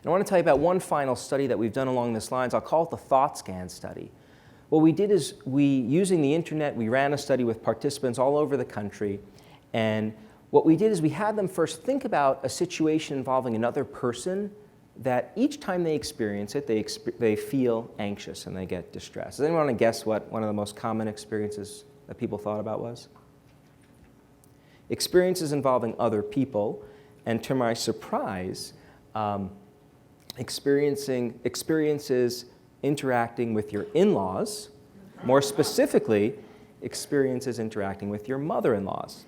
And I want to tell you about one final study that we've done along this lines. I'll call it the thought scan study. What we did is using the internet, we ran a study with participants all over the country. And what we did is we had them first think about a situation involving another person that each time they experience it, they feel anxious and they get distressed. Does anyone want to guess what one of the most common experiences that people thought about was? Experiences involving other people, and to my surprise, experiences interacting with your in-laws, more specifically, experiences interacting with your mother-in-laws.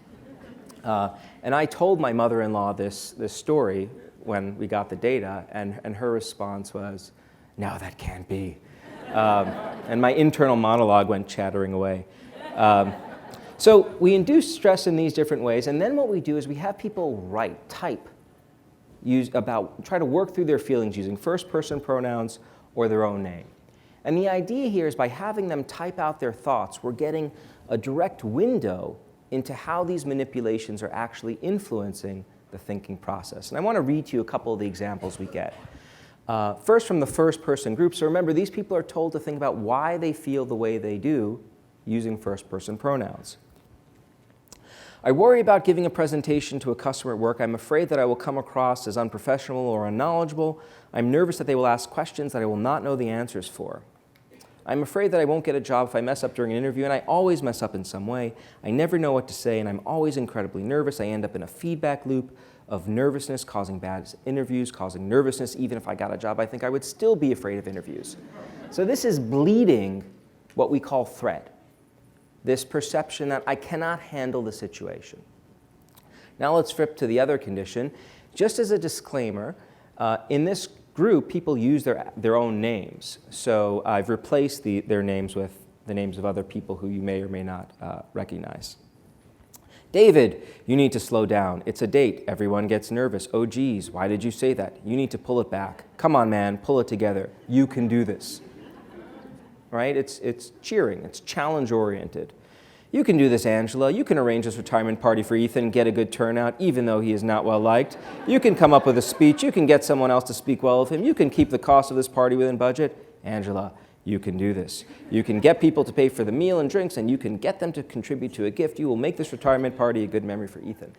And I told my mother-in-law this story when we got the data, and her response was, "No, that can't be." And my internal monologue went chattering away. So we induce stress in these different ways, and then what we do is we have people type, try to work through their feelings using first-person pronouns or their own name. And the idea here is by having them type out their thoughts, we're getting a direct window into how these manipulations are actually influencing the thinking process. And I want to read to you a couple of the examples we get. First, from the first-person group. So remember, these people are told to think about why they feel the way they do using first-person pronouns. I worry about giving a presentation to a customer at work. I'm afraid that I will come across as unprofessional or unknowledgeable. I'm nervous that they will ask questions that I will not know the answers for. I'm afraid that I won't get a job if I mess up during an interview, and I always mess up in some way. I never know what to say, and I'm always incredibly nervous. I end up in a feedback loop of nervousness, causing bad interviews, causing nervousness. Even if I got a job, I think I would still be afraid of interviews. So this is bleeding what we call threat, this perception that I cannot handle the situation. Now let's flip to the other condition. Just as a disclaimer, in this group, people use their own names. So I've replaced their names with the names of other people who you may or may not recognize. David, you need to slow down. It's a date. Everyone gets nervous. Oh, geez, why did you say that? You need to pull it back. Come on, man, pull it together. You can do this. Right? It's cheering. It's challenge-oriented. You can do this, Angela. You can arrange this retirement party for Ethan, get a good turnout, even though he is not well liked. You can come up with a speech. You can get someone else to speak well of him. You can keep the cost of this party within budget. Angela, you can do this. You can get people to pay for the meal and drinks, and you can get them to contribute to a gift. You will make this retirement party a good memory for Ethan.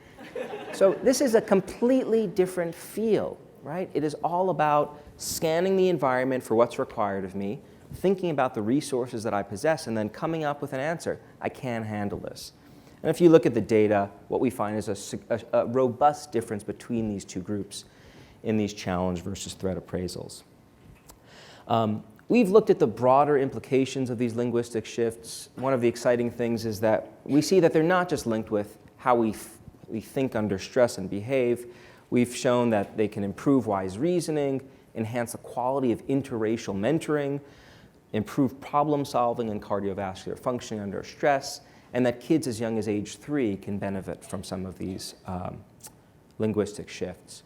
So this is a completely different feel, right? It is all about scanning the environment for what's required of me, thinking about the resources that I possess, and then coming up with an answer. I can handle this. And if you look at the data, what we find is a robust difference between these two groups in these challenge versus threat appraisals. We've looked at the broader implications of these linguistic shifts. One of the exciting things is that we see that they're not just linked with how we think under stress and behave. We've shown that they can improve wise reasoning, enhance the quality of interracial mentoring, improve problem solving and cardiovascular functioning under stress, and that kids as young as age 3 can benefit from some of these linguistic shifts.